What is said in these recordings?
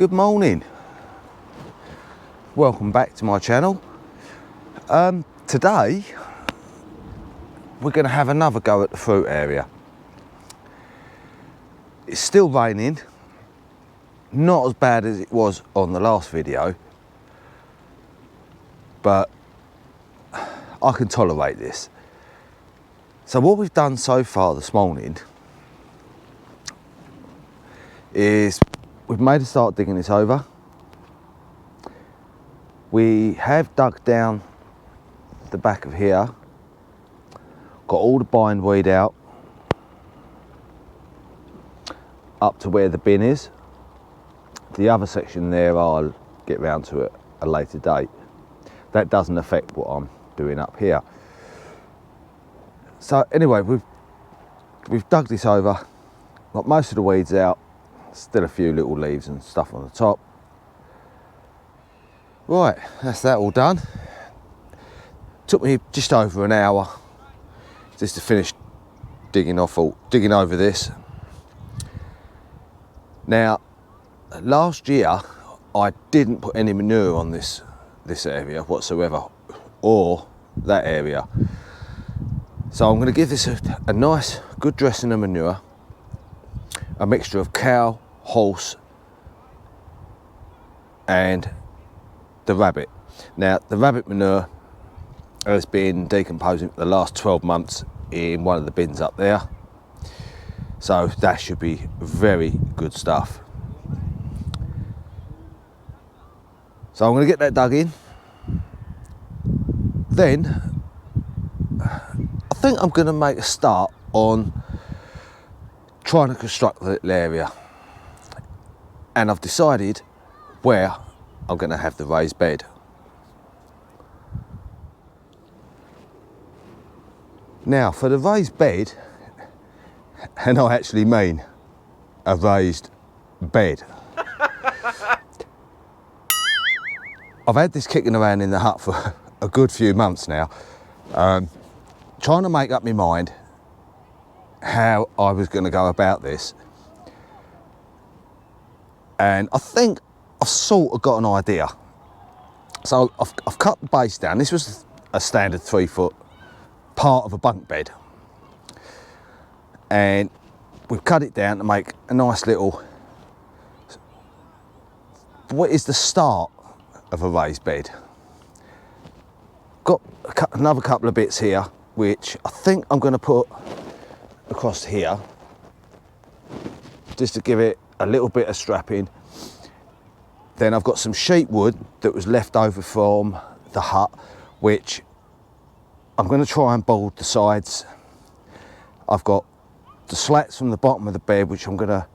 Good morning. Welcome back to my channel. Today we're going to have another go at the fruit area. It's still raining, not as bad as it was on the last video, but I can tolerate this. So what we've done so far this morning is we've made a start digging this over. We have dug down the back of here, got all the bindweed out up to where the bin is. The other section there I'll get round to at a later date. That doesn't affect what I'm doing up here. So anyway, we've dug this over, got most of the weeds out, still a few little leaves and stuff on the top. Right, that's that all done. Took me just over an hour just to finish digging over this. Now, last year I didn't put any manure on this area whatsoever, or that area. So I'm going to give this a nice good dressing of manure, a mixture of cow, horse and the rabbit. Now the rabbit manure has been decomposing for the last 12 months in one of the bins up there, so that should be very good stuff. So I'm going to get that dug in. Then I think I'm going to make a start on trying to construct the little area, and I've decided where I'm going to have the raised bed. Now for the raised bed, and I actually mean a raised bed. I've had this kicking around in the hut for a good few months now, trying to make up my mind how I was going to go about this, and I think I've sort of got an idea. So I've cut the base down. This was a standard 3-foot part of a bunk bed, and we've cut it down to make a nice little, what is the start of a raised bed. Got another couple of bits here which I think I'm going to put across here just to give it a little bit of strapping. Then I've got some sheet wood that was left over from the hut, which I'm going to try and board the sides. I've got the slats from the bottom of the bed which I'm going to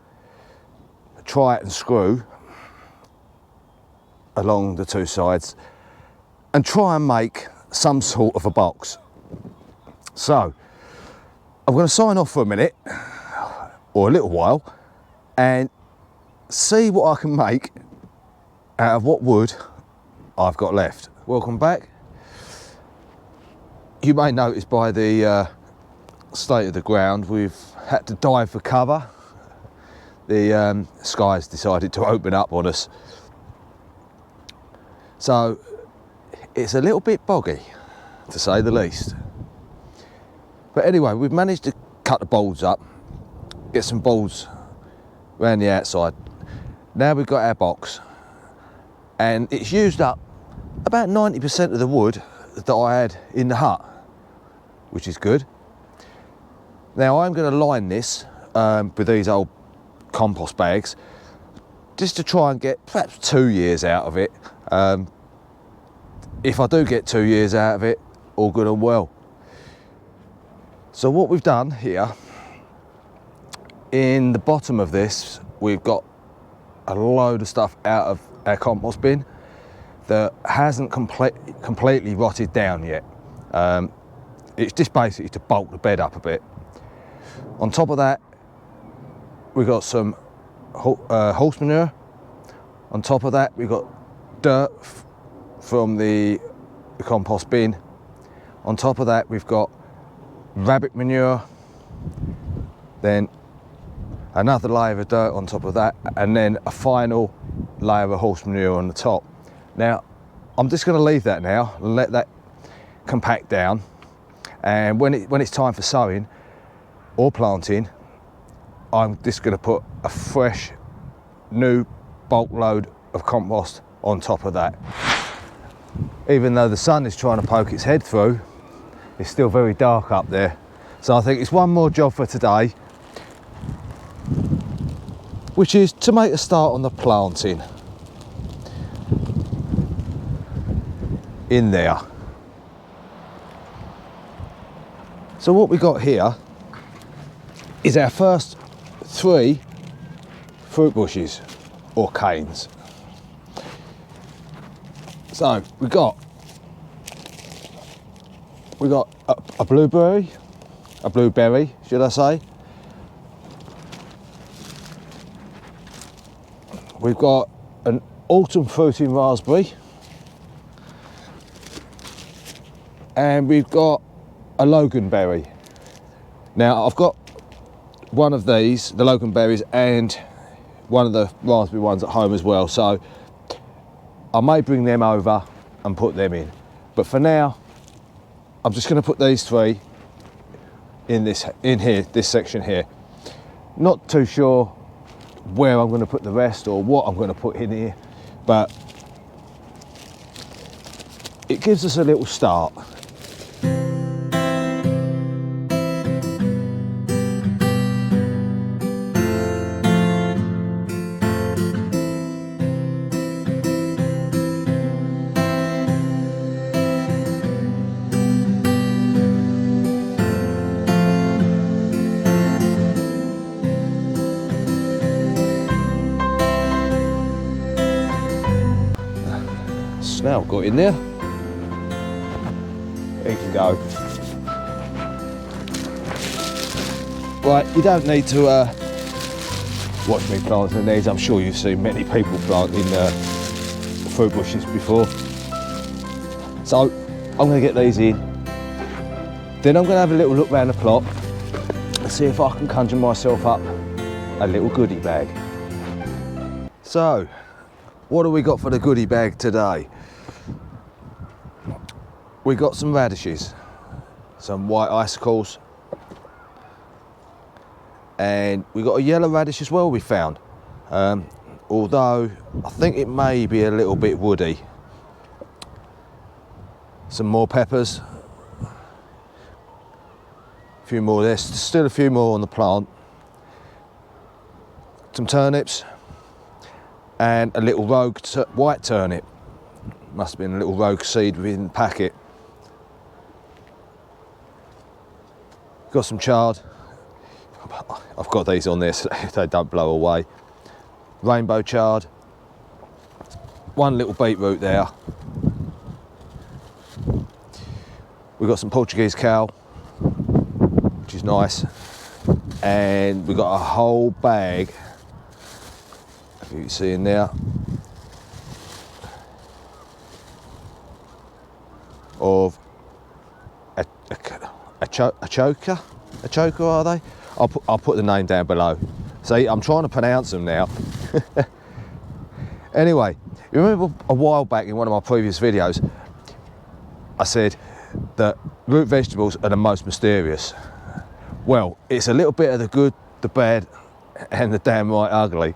try and screw along the two sides and try and make some sort of a box. So I'm going to sign off for a minute or a little while and see what I can make out of what wood I've got left. Welcome back. You may notice by the state of the ground we've had to dive for cover. The skies decided to open up on us, so it's a little bit boggy to say the least. But anyway, we've managed to cut the boards up, get some boards around the outside. Now we've got our box, and it's used up about 90% of the wood that I had in the hut, which is good. Now I'm going to line this with these old compost bags just to try and get perhaps 2 years out of it. If I do get 2 years out of it, all good and well. So what we've done here, in the bottom of this, we've got a load of stuff out of our compost bin that hasn't completely rotted down yet. It's just basically to bulk the bed up a bit. On top of that, we've got some horse manure. On top of that, we've got dirt from the compost bin. On top of that, we've got rabbit manure, then another layer of dirt on top of that, and then a final layer of horse manure on the top. Now, I'm just going to leave that now and let that compact down. And when it's time for sowing or planting, I'm just going to put a fresh, new bulk load of compost on top of that. Even though the sun is trying to poke its head through, it's still very dark up there. So I think it's one more job for today, which is to make a start on the planting in there. So what we got here is our first 3 fruit bushes or canes. So we got a blueberry should I say. We've got an autumn fruiting raspberry, and we've got a loganberry. Now I've got one of these, the loganberries, and one of the raspberry ones at home as well, so I may bring them over and put them in, but for now I'm just going to put these 3 in here, this section here. Not too sure where I'm going to put the rest or what I'm going to put in here, but it gives us a little start. Snail got in there. He can go. Right, you don't need to watch me planting these. I'm sure you've seen many people planting fruit bushes before. So I'm going to get these in. Then I'm going to have a little look around the plot and see if I can conjure myself up a little goodie bag. So, what do we got for the goodie bag today? We got some radishes, some white icicles, and we got a yellow radish as well we found, although I think it may be a little bit woody. Some more peppers, a few more, there's still a few more on the plant, some turnips, and a little rogue white turnip. Must have been a little rogue seed within the packet. Got some chard. I've got these on there so they don't blow away. Rainbow chard. One little beetroot there. We've got some Portuguese cow, which is nice. And we've got a whole bag, if you can see in there, of a choker are they? I'll put the name down below. See, I'm trying to pronounce them now. Anyway, you remember a while back in one of my previous videos I said that root vegetables are the most mysterious. Well, it's a little bit of the good, the bad and the damn right ugly.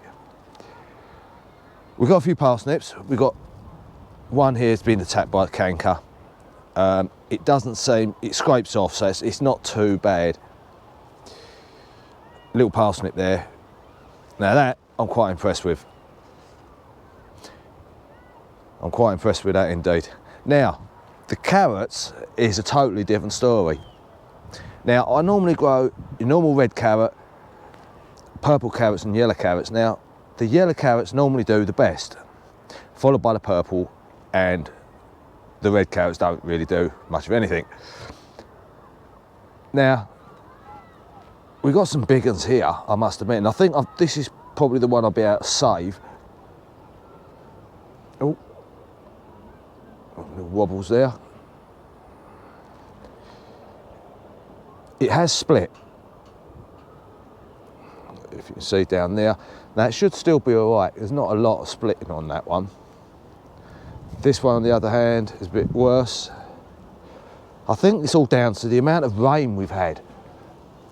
We've got a few parsnips. We've got one here that's been attacked by a canker. It doesn't seem, it scrapes off, so it's not too bad. Little parsnip there. Now that I'm quite impressed with. I'm quite impressed with that indeed. Now, the carrots is a totally different story. Now, I normally grow a normal red carrot, purple carrots and yellow carrots. Now, the yellow carrots normally do the best, followed by the purple, and the red carrots don't really do much of anything. Now, we've got some big ones here, I must admit, and I think this is probably the one I'll be able to save. Oh, little wobbles there. It has split. if you can see down there. Now it should still be all right. There's not a lot of splitting on that one. This one on the other hand is a bit worse. I think it's all down to the amount of rain we've had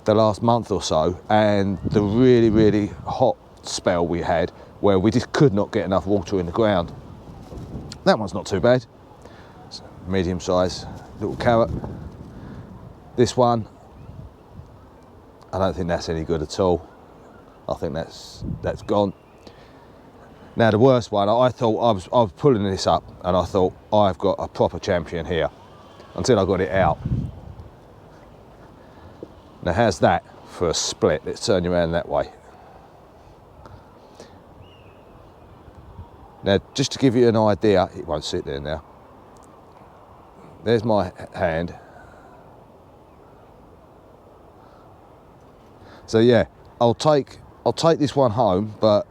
the last month or so, and the really, really hot spell we had where we just could not get enough water in the ground. That one's not too bad. It's a medium size little carrot. This one, I don't think that's any good at all. I think that's gone. Now the worst one, I thought I was pulling this up and I thought I've got a proper champion here until I got it out. Now how's that for a split? Let's turn you around that way. Now just to give you an idea, it won't sit there now. There's my hand. So yeah, I'll take this one home, but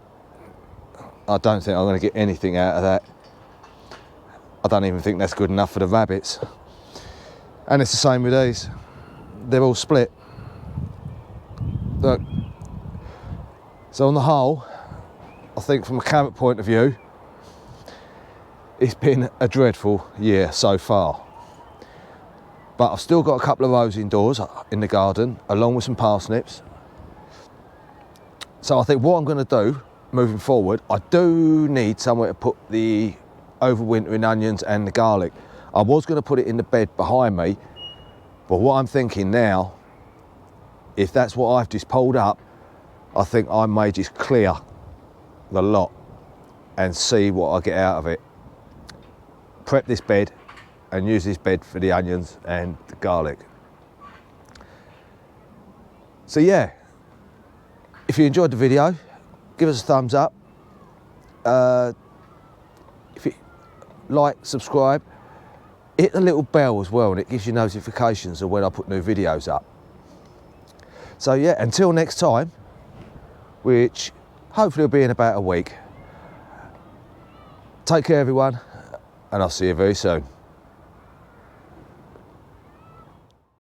I don't think I'm going to get anything out of that. I don't even think that's good enough for the rabbits. And it's the same with these. They're all split. Look. So on the whole, I think from a carrot point of view, it's been a dreadful year so far. But I've still got a couple of rows indoors in the garden, along with some parsnips. So I think what I'm going to do moving forward, I do need somewhere to put the overwintering onions and the garlic. I was going to put it in the bed behind me, but what I'm thinking now, if that's what I've just pulled up, I think I may just clear the lot and see what I get out of it. Prep this bed and use this bed for the onions and the garlic. So yeah, if you enjoyed the video, give us a thumbs up. If you like, subscribe, hit the little bell as well, and it gives you notifications of when I put new videos up. So yeah, until next time, which hopefully will be in about a week. Take care everyone, and I'll see you very soon.